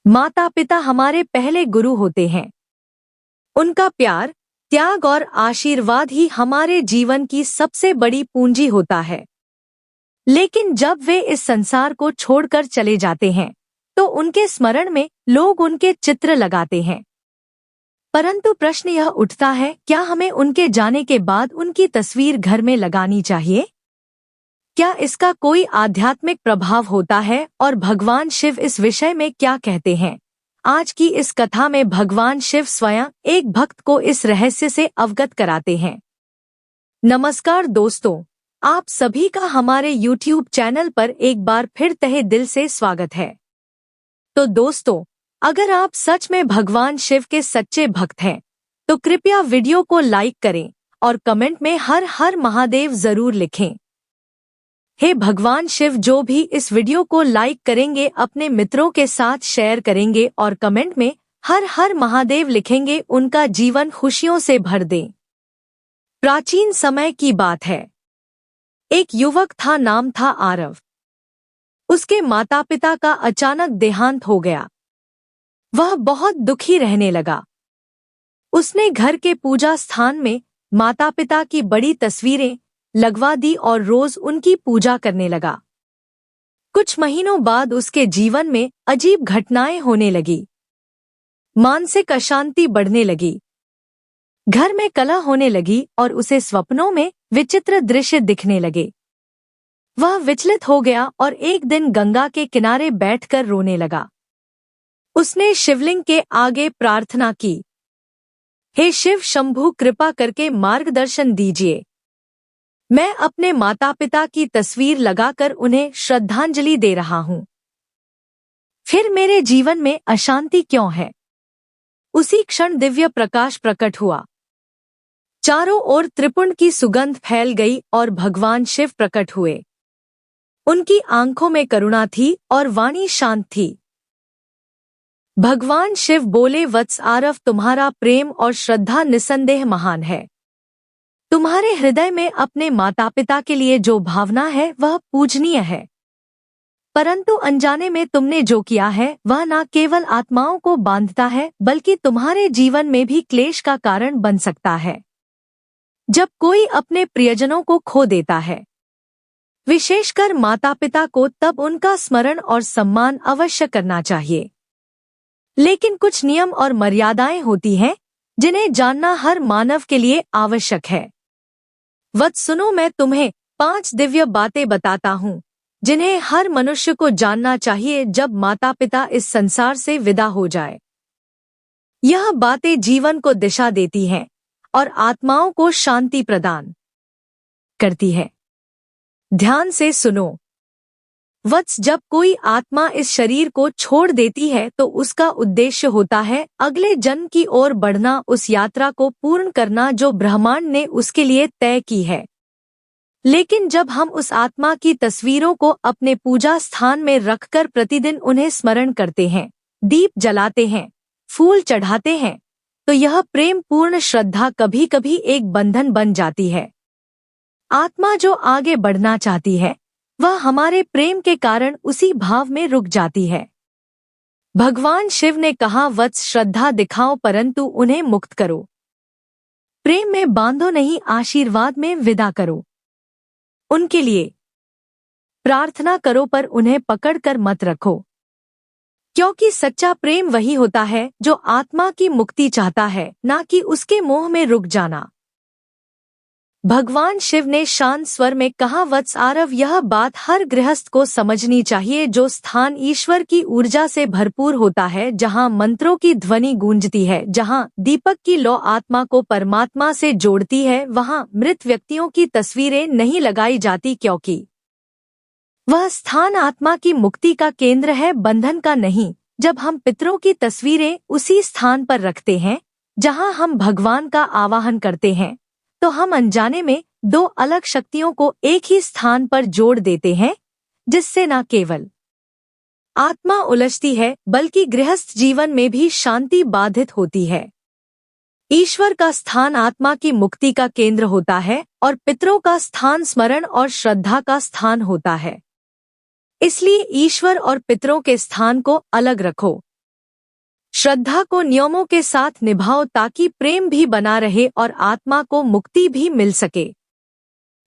माता पिता हमारे पहले गुरु होते हैं। उनका प्यार, त्याग और आशीर्वाद ही हमारे जीवन की सबसे बड़ी पूंजी होता है। लेकिन जब वे इस संसार को छोड़कर चले जाते हैं, तो उनके स्मरण में लोग उनके चित्र लगाते हैं। परंतु प्रश्न यह उठता है, क्या हमें उनके जाने के बाद उनकी तस्वीर घर में लगानी चाहिए? क्या इसका कोई आध्यात्मिक प्रभाव होता है और भगवान शिव इस विषय में क्या कहते हैं? आज की इस कथा में भगवान शिव स्वयं एक भक्त को इस रहस्य से अवगत कराते हैं। नमस्कार दोस्तों, आप सभी का हमारे YouTube चैनल पर एक बार फिर तहे दिल से स्वागत है। तो दोस्तों, अगर आप सच में भगवान शिव के सच्चे भक्त हैं, तो कृपया वीडियो को लाइक करें और कमेंट में हर हर महादेव जरूर लिखें। हे भगवान शिव, जो भी इस वीडियो को लाइक करेंगे, अपने मित्रों के साथ शेयर करेंगे और कमेंट में हर हर महादेव लिखेंगे, उनका जीवन खुशियों से भर दें। प्राचीन समय की बात है। एक युवक था, नाम था आरव। उसके माता पिता का अचानक देहांत हो गया। वह बहुत दुखी रहने लगा। उसने घर के पूजा स्थान में माता पिता की बड़ी तस्वीरें लगवा दी और रोज उनकी पूजा करने लगा। कुछ महीनों बाद उसके जीवन में अजीब घटनाएं होने लगी। मानसिक अशांति बढ़ने लगी, घर में कलह होने लगी और उसे स्वप्नों में विचित्र दृश्य दिखने लगे। वह विचलित हो गया और एक दिन गंगा के किनारे बैठकर रोने लगा। उसने शिवलिंग के आगे प्रार्थना की, हे शिव शंभु, कृपा करके मार्गदर्शन दीजिए। मैं अपने माता पिता की तस्वीर लगाकर उन्हें श्रद्धांजलि दे रहा हूँ। फिर मेरे जीवन में अशांति क्यों है? उसी क्षण दिव्य प्रकाश प्रकट हुआ। चारों ओर त्रिपुंड की सुगंध फैल गई और भगवान शिव प्रकट हुए। उनकी आंखों में करुणा थी और वाणी शांत थी। भगवान शिव बोले, वत्स आरव, तुम्हारा प्रेम और श्रद्धा निसंदेह महान है। तुम्हारे हृदय में अपने माता पिता के लिए जो भावना है वह पूजनीय है, परंतु अनजाने में तुमने जो किया है वह न केवल आत्माओं को बांधता है, बल्कि तुम्हारे जीवन में भी क्लेश का कारण बन सकता है। जब कोई अपने प्रियजनों को खो देता है, विशेषकर माता पिता को, तब उनका स्मरण और सम्मान अवश्य करना चाहिए। लेकिन कुछ नियम और मर्यादाएं होती हैं जिन्हें जानना हर मानव के लिए आवश्यक है। वत्स सुनो, मैं तुम्हें 5 दिव्य बातें बताता हूँ जिन्हें हर मनुष्य को जानना चाहिए जब माता पिता इस संसार से विदा हो जाए। यह बातें जीवन को दिशा देती हैं और आत्माओं को शांति प्रदान करती है। ध्यान से सुनो। वत्स, जब कोई आत्मा इस शरीर को छोड़ देती है तो उसका उद्देश्य होता है अगले जन्म की ओर बढ़ना, उस यात्रा को पूर्ण करना जो ब्रह्मांड ने उसके लिए तय की है। लेकिन जब हम उस आत्मा की तस्वीरों को अपने पूजा स्थान में रखकर प्रतिदिन उन्हें स्मरण करते हैं, दीप जलाते हैं, फूल चढ़ाते हैं, तो यह प्रेम पूर्ण श्रद्धा कभी कभी एक बंधन बन जाती है। आत्मा जो आगे बढ़ना चाहती है, वह हमारे प्रेम के कारण उसी भाव में रुक जाती है। भगवान शिव ने कहा, वत्स, श्रद्धा दिखाओ परंतु उन्हें मुक्त करो। प्रेम में बांधो नहीं, आशीर्वाद में विदा करो। उनके लिए प्रार्थना करो पर उन्हें पकड़कर मत रखो, क्योंकि सच्चा प्रेम वही होता है जो आत्मा की मुक्ति चाहता है, ना कि उसके मोह में रुक जाना। भगवान शिव ने शांत स्वर में कहा, वत्स आरव, यह बात हर गृहस्थ को समझनी चाहिए। जो स्थान ईश्वर की ऊर्जा से भरपूर होता है, जहाँ मंत्रों की ध्वनि गूंजती है, जहाँ दीपक की लौ आत्मा को परमात्मा से जोड़ती है, वहाँ मृत व्यक्तियों की तस्वीरें नहीं लगाई जाती, क्योंकि वह स्थान आत्मा की मुक्ति का केंद्र है, बंधन का नहीं। जब हम पितरों की तस्वीरें उसी स्थान पर रखते हैं जहाँ हम भगवान का आवाहन करते हैं, तो हम अनजाने में 2 अलग शक्तियों को एक ही स्थान पर जोड़ देते हैं, जिससे न केवल आत्मा उलझती है बल्कि गृहस्थ जीवन में भी शांति बाधित होती है। ईश्वर का स्थान आत्मा की मुक्ति का केंद्र होता है और पितरों का स्थान स्मरण और श्रद्धा का स्थान होता है। इसलिए ईश्वर और पितरों के स्थान को अलग रखो। श्रद्धा को नियमों के साथ निभाओ ताकि प्रेम भी बना रहे और आत्मा को मुक्ति भी मिल सके।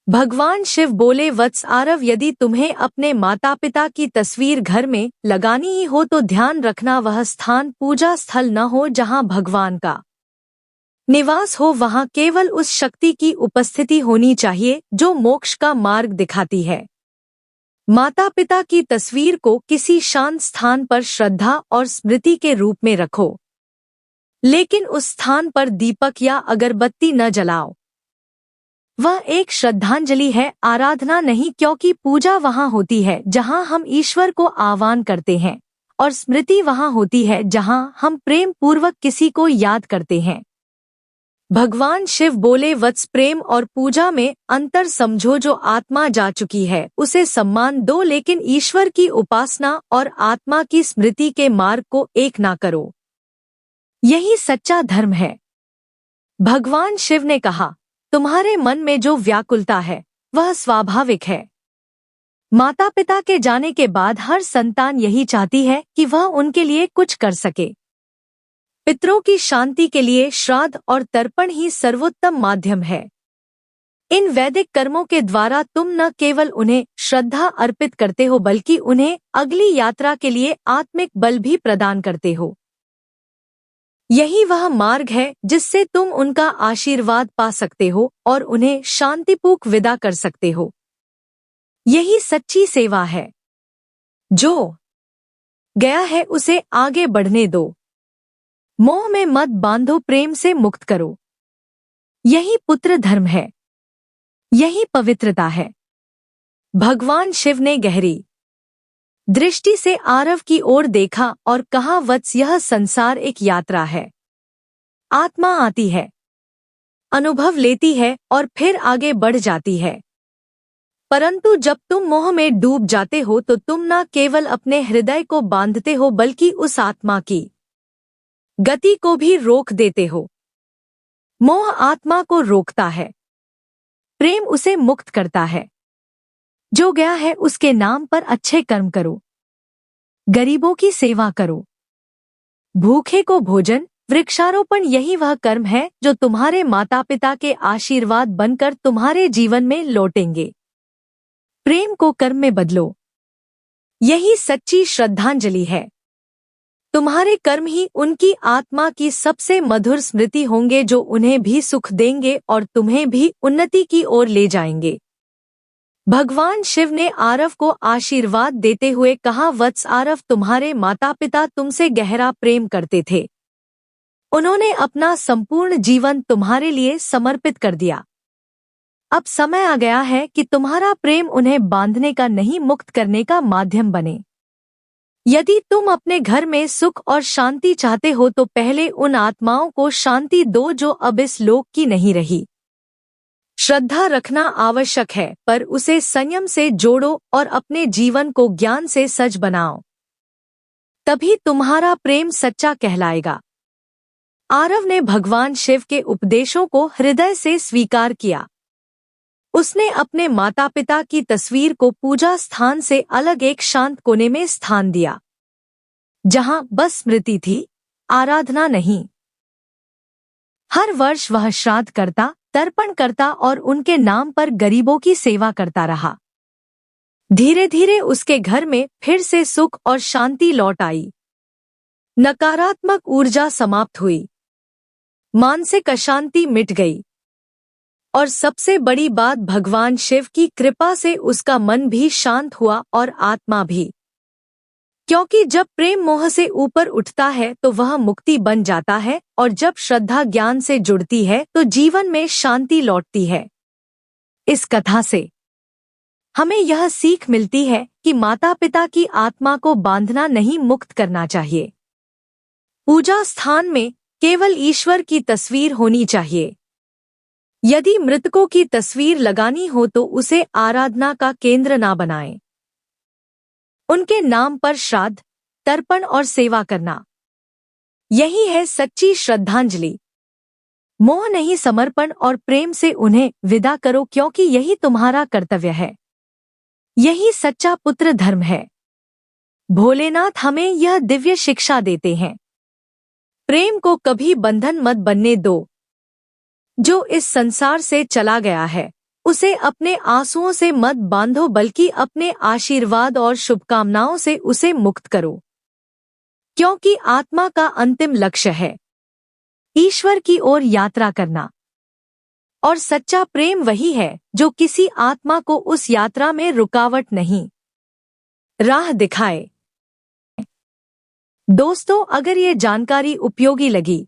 भगवान शिव बोले, वत्स आरव, यदि तुम्हें अपने माता पिता की तस्वीर घर में लगानी ही हो तो ध्यान रखना वह स्थान पूजा स्थल न हो जहां भगवान का निवास हो। वहां केवल उस शक्ति की उपस्थिति होनी चाहिए जो मोक्ष का मार्ग दिखाती है। माता पिता की तस्वीर को किसी शांत स्थान पर श्रद्धा और स्मृति के रूप में रखो, लेकिन उस स्थान पर दीपक या अगरबत्ती न जलाओ। वह एक श्रद्धांजलि है, आराधना नहीं, क्योंकि पूजा वहां होती है जहां हम ईश्वर को आह्वान करते हैं और स्मृति वहां होती है जहां हम प्रेम पूर्वक किसी को याद करते हैं। भगवान शिव बोले, वत्स, प्रेम और पूजा में अंतर समझो। जो आत्मा जा चुकी है उसे सम्मान दो, लेकिन ईश्वर की उपासना और आत्मा की स्मृति के मार्ग को एक ना करो। यही सच्चा धर्म है। भगवान शिव ने कहा, तुम्हारे मन में जो व्याकुलता है वह स्वाभाविक है। माता पिता के जाने के बाद हर संतान यही चाहती है कि वह उनके लिए कुछ कर सके। पितरों की शांति के लिए श्राद्ध और तर्पण ही सर्वोत्तम माध्यम है। इन वैदिक कर्मों के द्वारा तुम न केवल उन्हें श्रद्धा अर्पित करते हो बल्कि उन्हें अगली यात्रा के लिए आत्मिक बल भी प्रदान करते हो। यही वह मार्ग है जिससे तुम उनका आशीर्वाद पा सकते हो और उन्हें शांतिपूर्वक विदा कर सकते हो। यही सच्ची सेवा है। जो गया है उसे आगे बढ़ने दो। मोह में मत बांधो, प्रेम से मुक्त करो। यही पुत्र धर्म है। यही पवित्रता है। भगवान शिव ने गहरी दृष्टि से आरव की ओर देखा और कहा, वत्स, यह संसार एक यात्रा है। आत्मा आती है, अनुभव लेती है और फिर आगे बढ़ जाती है। परंतु जब तुम मोह में डूब जाते हो तो तुम न केवल अपने हृदय को बांधते हो बल्कि उस आत्मा की गति को भी रोक देते हो। मोह आत्मा को रोकता है, प्रेम उसे मुक्त करता है। जो गया है उसके नाम पर अच्छे कर्म करो, गरीबों की सेवा करो, भूखे को भोजन, वृक्षारोपण। यही वह कर्म है जो तुम्हारे माता पिता के आशीर्वाद बनकर तुम्हारे जीवन में लौटेंगे। प्रेम को कर्म में बदलो। यही सच्ची श्रद्धांजलि है। तुम्हारे कर्म ही उनकी आत्मा की सबसे मधुर स्मृति होंगे जो उन्हें भी सुख देंगे और तुम्हें भी उन्नति की ओर ले जाएंगे। भगवान शिव ने आरव को आशीर्वाद देते हुए कहा, वत्स आरव, तुम्हारे माता पिता तुमसे गहरा प्रेम करते थे। उन्होंने अपना संपूर्ण जीवन तुम्हारे लिए समर्पित कर दिया। अब समय आ गया है कि तुम्हारा प्रेम उन्हें बांधने का नहीं, मुक्त करने का माध्यम बने। यदि तुम अपने घर में सुख और शांति चाहते हो तो पहले उन आत्माओं को शांति दो जो अब इस लोक की नहीं रही। श्रद्धा रखना आवश्यक है, पर उसे संयम से जोड़ो और अपने जीवन को ज्ञान से सज बनाओ। तभी तुम्हारा प्रेम सच्चा कहलाएगा। आरव ने भगवान शिव के उपदेशों को हृदय से स्वीकार किया। उसने अपने माता पिता की तस्वीर को पूजा स्थान से अलग एक शांत कोने में स्थान दिया, जहां बस स्मृति थी, आराधना नहीं। हर वर्ष वह श्राद्ध करता, तर्पण करता और उनके नाम पर गरीबों की सेवा करता रहा। धीरे धीरे उसके घर में फिर से सुख और शांति लौट आई। नकारात्मक ऊर्जा समाप्त हुई, मानसिक अशांति मिट गई और सबसे बड़ी बात, भगवान शिव की कृपा से उसका मन भी शांत हुआ और आत्मा भी। क्योंकि जब प्रेम मोह से ऊपर उठता है तो वह मुक्ति बन जाता है और जब श्रद्धा ज्ञान से जुड़ती है तो जीवन में शांति लौटती है। इस कथा से हमें यह सीख मिलती है कि माता पिता की आत्मा को बांधना नहीं, मुक्त करना चाहिए। पूजा स्थान में केवल ईश्वर की तस्वीर होनी चाहिए। यदि मृतकों की तस्वीर लगानी हो तो उसे आराधना का केंद्र ना बनाएं। उनके नाम पर श्राद्ध, तर्पण और सेवा करना, यही है सच्ची श्रद्धांजलि। मोह नहीं, समर्पण और प्रेम से उन्हें विदा करो, क्योंकि यही तुम्हारा कर्तव्य है। यही सच्चा पुत्र धर्म है। भोलेनाथ हमें यह दिव्य शिक्षा देते हैं। प्रेम को कभी बंधन मत बनने दो। जो इस संसार से चला गया है उसे अपने आंसुओं से मत बांधो, बल्कि अपने आशीर्वाद और शुभकामनाओं से उसे मुक्त करो, क्योंकि आत्मा का अंतिम लक्ष्य है ईश्वर की ओर यात्रा करना। और सच्चा प्रेम वही है जो किसी आत्मा को उस यात्रा में रुकावट नहीं, राह दिखाए। दोस्तों, अगर ये जानकारी उपयोगी लगी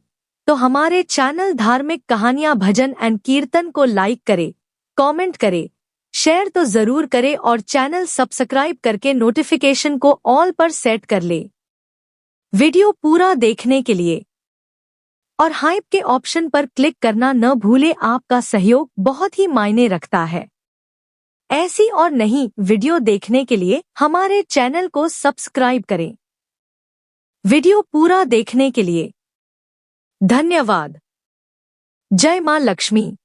तो हमारे चैनल धार्मिक कहानियां भजन एंड कीर्तन को लाइक करें, कमेंट करें, शेयर तो जरूर करें और चैनल सब्सक्राइब करके नोटिफिकेशन को ऑल पर सेट कर ले। वीडियो पूरा देखने के लिए और हाइप के ऑप्शन पर क्लिक करना न भूले, आपका सहयोग बहुत ही मायने रखता है। ऐसी और नई वीडियो देखने के लिए हमारे चैनल को सब्सक्राइब करें। वीडियो पूरा देखने के लिए धन्यवाद। जय मां लक्ष्मी।